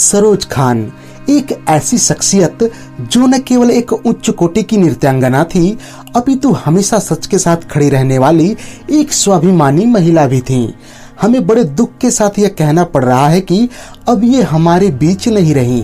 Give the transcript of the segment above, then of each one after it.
सरोज खान एक ऐसी शख्सियत जो न केवल एक उच्च कोटि की नृत्यांगना थी, अपितु हमेशा सच के साथ खड़ी रहने वाली एक स्वाभिमानी महिला भी थी। हमें बड़े दुख के साथ यह कहना पड़ रहा है कि अब ये हमारे बीच नहीं रही।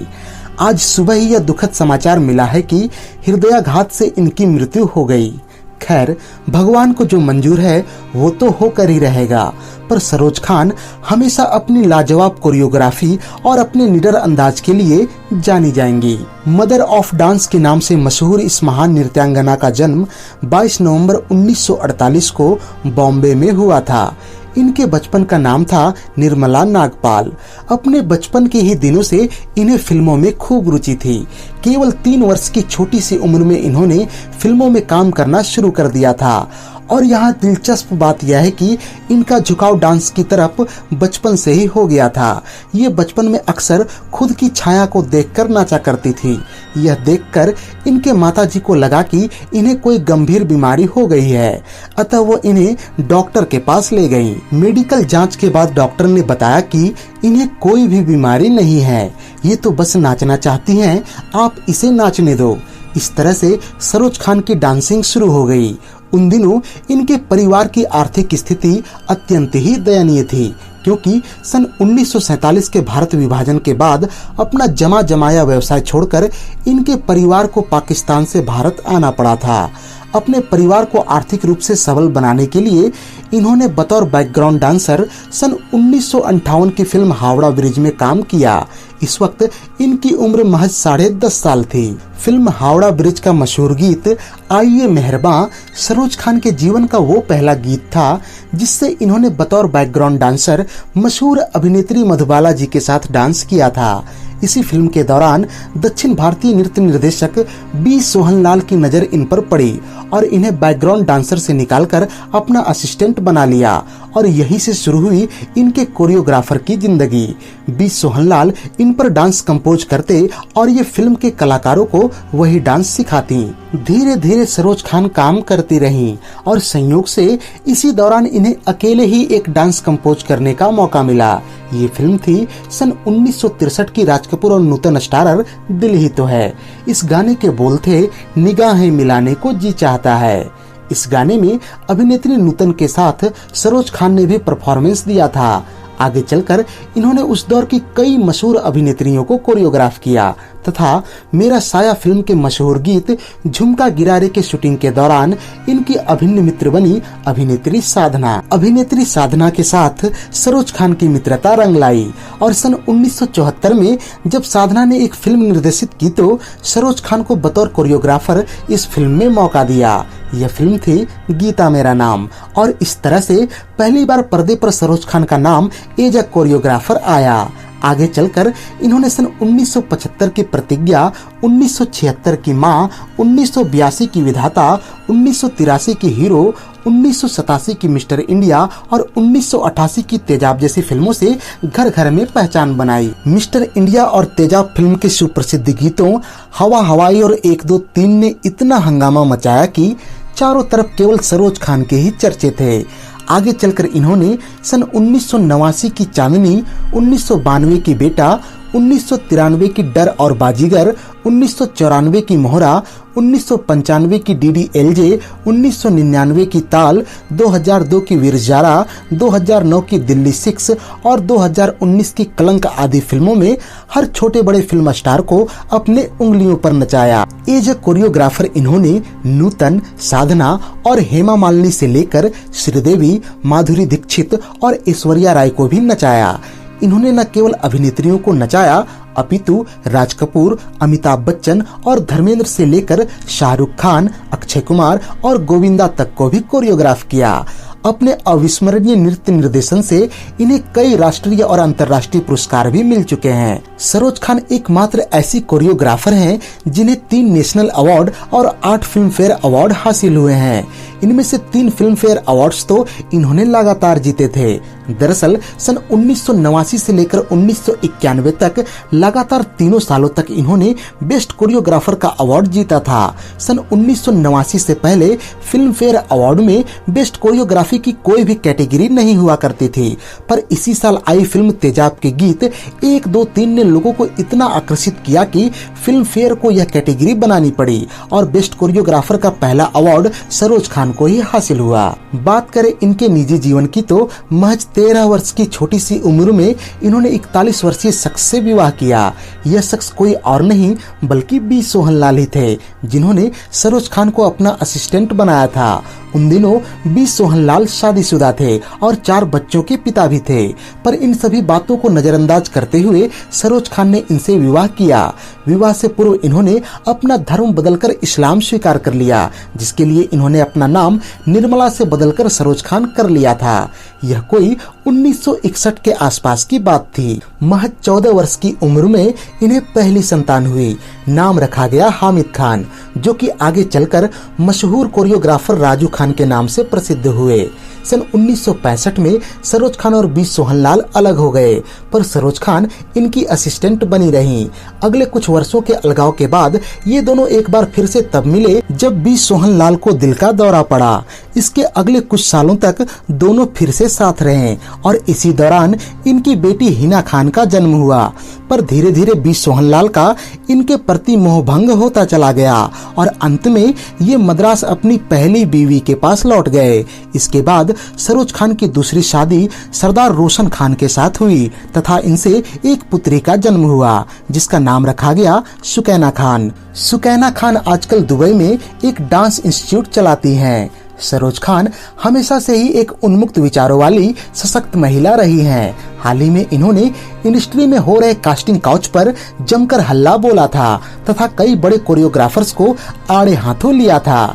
आज सुबह ही यह दुखद समाचार मिला है कि हृदयाघात से इनकी मृत्यु हो गई। खैर, भगवान को जो मंजूर है वो तो होकर ही रहेगा, पर सरोज खान हमेशा अपनी लाजवाब कोरियोग्राफी और अपने निडर अंदाज के लिए जानी जाएंगी। मदर ऑफ डांस के नाम से मशहूर इस महान नृत्यांगना का जन्म 22 नवंबर 1948 को बॉम्बे में हुआ था। इनके बचपन का नाम था निर्मला नागपाल। अपने बचपन के ही दिनों से इन्हें फिल्मों में खूब रुचि थी। केवल 3 वर्ष की छोटी सी उम्र में इन्होंने फिल्मों में काम करना शुरू कर दिया था। और यहाँ दिलचस्प बात यह है कि इनका झुकाव डांस की तरफ बचपन से ही हो गया था। ये बचपन में अक्सर खुद की छाया को देखकर नाचा करती थी। यह देखकर इनके माताजी को लगा कि इन्हें कोई गंभीर बीमारी हो गई है, अतः वो इन्हें डॉक्टर के पास ले गईं। मेडिकल जांच के बाद डॉक्टर ने बताया कि इन्हें कोई भी बीमारी नहीं है, ये तो बस नाचना चाहती हैं, आप इसे नाचने दो। इस तरह से सरोज खान की डांसिंग शुरू हो गई। उन दिनों इनके परिवार की आर्थिक स्थिति अत्यंत ही दयनीय थी, क्योंकि सन 1947 के भारत विभाजन के बाद अपना जमा जमाया व्यवसाय छोड़कर इनके परिवार को पाकिस्तान से भारत आना पड़ा था। अपने परिवार को आर्थिक रूप से सबल बनाने के लिए इन्होंने बतौर बैकग्राउंड डांसर सन 1958 की फिल्म हावड़ा ब्रिज में काम किया। इस वक्त इनकी उम्र महज 10.5 साल थी। फिल्म हावड़ा ब्रिज का मशहूर गीत आइए मेहरबां सरोज खान के जीवन का वो पहला गीत था जिससे इन्होंने बतौर बैकग्राउंड डांसर मशहूर अभिनेत्री मधुबाला जी के साथ डांस किया था। इसी फिल्म के दौरान दक्षिण भारतीय नृत्य निर्देशक बी सोहनलाल की नजर इन पर पड़ी और इन्हें बैकग्राउंड डांसर से निकालकर अपना असिस्टेंट बना लिया और यहीं से शुरू हुई इनके कोरियोग्राफर की जिंदगी। बी सोहनलाल इन पर डांस कंपोज करते और ये फिल्म के कलाकारों को वही डांस सिखाती। धीरे धीरे सरोज खान काम करती रहीं और संयोग से इसी दौरान इन्हें अकेले ही एक डांस कंपोज करने का मौका मिला। ये फिल्म थी सन 1963 की राज कपूर और नूतन स्टारर दिल ही तो है। इस गाने के बोल थे निगाहें मिलाने को जी चाहता है। इस गाने में अभिनेत्री नूतन के साथ सरोज खान ने भी परफॉर्मेंस दिया था। आगे चलकर इन्होंने उस दौर की कई मशहूर अभिनेत्रियों को कोरियोग्राफ किया तथा मेरा साया फिल्म के मशहूर गीत झुमका गिरारे के शूटिंग के दौरान इनकी अभिन्न मित्र बनी अभिनेत्री साधना। अभिनेत्री साधना के साथ सरोज खान की मित्रता रंग लाई और सन 1974 में जब साधना ने एक फिल्म निर्देशित की तो सरोज खान को बतौर कोरियोग्राफर इस फिल्म में मौका दिया। यह फिल्म थी गीता मेरा नाम और इस तरह से पहली बार पर्दे पर सरोज खान का नाम एज अ कोरियोग्राफर आया। आगे चलकर इन्होंने सन 1975 की प्रतिज्ञा, 1976 की मां, 1982 की विधाता, 1983 की हीरो, 1987 की मिस्टर इंडिया और 1988 की तेजाब जैसी फिल्मों से घर घर में पहचान बनाई। मिस्टर इंडिया और तेजाब फिल्म के सुप्रसिद्ध गीतों हवा हवाई और 1 2 3 ने इतना हंगामा मचाया कि चारों तरफ केवल सरोज खान के ही चर्चे थे। आगे चलकर इन्होंने सन 1989 की चांदनी, 1992 की बेटा, 1993 की डर और बाजीगर, 1994 की मोहरा, 1995 की DDLJ, 1999 की ताल, 2002 की वीर जारा, 2009 की दिल्ली 6 और 2019 की कलंक आदि फिल्मों में हर छोटे बड़े फिल्म स्टार को अपने उंगलियों पर नचाया। एज ए कोरियोग्राफर इन्होंने नूतन, साधना और हेमा मालिनी से लेकर श्रीदेवी, माधुरी दीक्षित और ऐश्वर्या राय को भी नचाया। इन्होंने न केवल अभिनेत्रियों को नचाया अपितु राज कपूर, अमिताभ बच्चन और धर्मेंद्र से लेकर शाहरुख खान, अक्षय कुमार और गोविंदा तक को भी कोरियोग्राफ किया। अपने अविस्मरणीय नृत्य निर्देशन से इन्हें कई राष्ट्रीय और अंतर्राष्ट्रीय पुरस्कार भी मिल चुके हैं। सरोज खान एकमात्र ऐसी कोरियोग्राफर हैं जिन्हें 3 नेशनल अवार्ड और 8 फिल्म फेयर अवार्ड हासिल हुए हैं। इनमें से 3 फिल्म फेयर अवार्ड्स तो इन्होंने लगातार जीते थे। दरअसल सन 1989 से लेकर 1991 तक लगातार 3 सालों तक इन्होंने बेस्ट कोरियोग्राफर का अवार्ड जीता था। सन 1989 से पहले फिल्म फेयर अवार्ड में बेस्ट कोरियोग्राफी कोरियोग्राफी की कोई भी कैटेगरी नहीं हुआ करती थी, पर इसी साल आई फिल्म तेजाब के गीत 1, 2, 3 ने लोगों को इतना आकर्षित किया कि फिल्म फेयर को यह कैटेगरी बनानी पड़ी और बेस्ट कोरियोग्राफर का पहला अवार्ड सरोज खान को ही हासिल हुआ। बात करें इनके निजी जीवन की तो महज 13 वर्ष की छोटी सी उम्र में इन्होंने 41 वर्षीय शख्स से विवाह किया। यह शख्स कोई और नहीं बल्कि बी सोहनलाल ही थे, जिन्होंने सरोज खान को अपना असिस्टेंट बनाया था। उन दिनों बी सोहनलाल शादीशुदा थे और 4 बच्चों के पिता भी थे, पर इन सभी बातों को नजरअंदाज करते हुए सरोज खान ने इनसे विवाह किया। विवाह से पूर्व इन्होंने अपना धर्म बदलकर इस्लाम स्वीकार कर लिया, जिसके लिए इन्होंने अपना नाम निर्मला से बदलकर सरोज खान कर लिया था। यह कोई 1961 के आसपास की बात थी। महज 14 वर्ष की उम्र में इन्हें पहली संतान हुई। नाम रखा गया हामिद खान, जो कि आगे चलकर मशहूर कोरियोग्राफर राजू खान के नाम से प्रसिद्ध हुए। सन 1965 में सरोज खान और बी सोहनलाल अलग हो गए, पर सरोज खान इनकी असिस्टेंट बनी रहीं। अगले कुछ वर्षों के अलगाव के बाद ये दोनों एक बार फिर से तब मिले जब बी सोहनलाल को दिल का दौरा पड़ा। इसके अगले कुछ सालों तक दोनों फिर से साथ रहे और इसी दौरान इनकी बेटी हिना खान का जन्म हुआ। पर धीरे धीरे बी सोहनलाल का इनके प्रति मोहभंग होता चला गया और अंत में ये मद्रास अपनी पहली बीवी के पास लौट गए। इसके बाद सरोज खान की दूसरी शादी सरदार रोशन खान के साथ हुई तथा इनसे एक पुत्री का जन्म हुआ, जिसका नाम रखा गया सुकैना खान। सुकैना खान आजकल दुबई में एक डांस इंस्टीट्यूट चलाती हैं। सरोज खान हमेशा से ही एक उन्मुक्त विचारों वाली सशक्त महिला रही हैं। हाल ही में इन्होंने इंडस्ट्री में हो रहे कास्टिंग काउच पर जमकर हल्ला बोला था तथा कई बड़े कोरियोग्राफर्स को आड़े हाथों लिया था।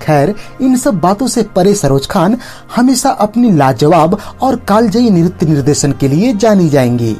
खैर, इन सब बातों से परे सरोज खान हमेशा अपनी लाजवाब और कालजयी नृत्य निर्देशन के लिए जानी जाएंगी।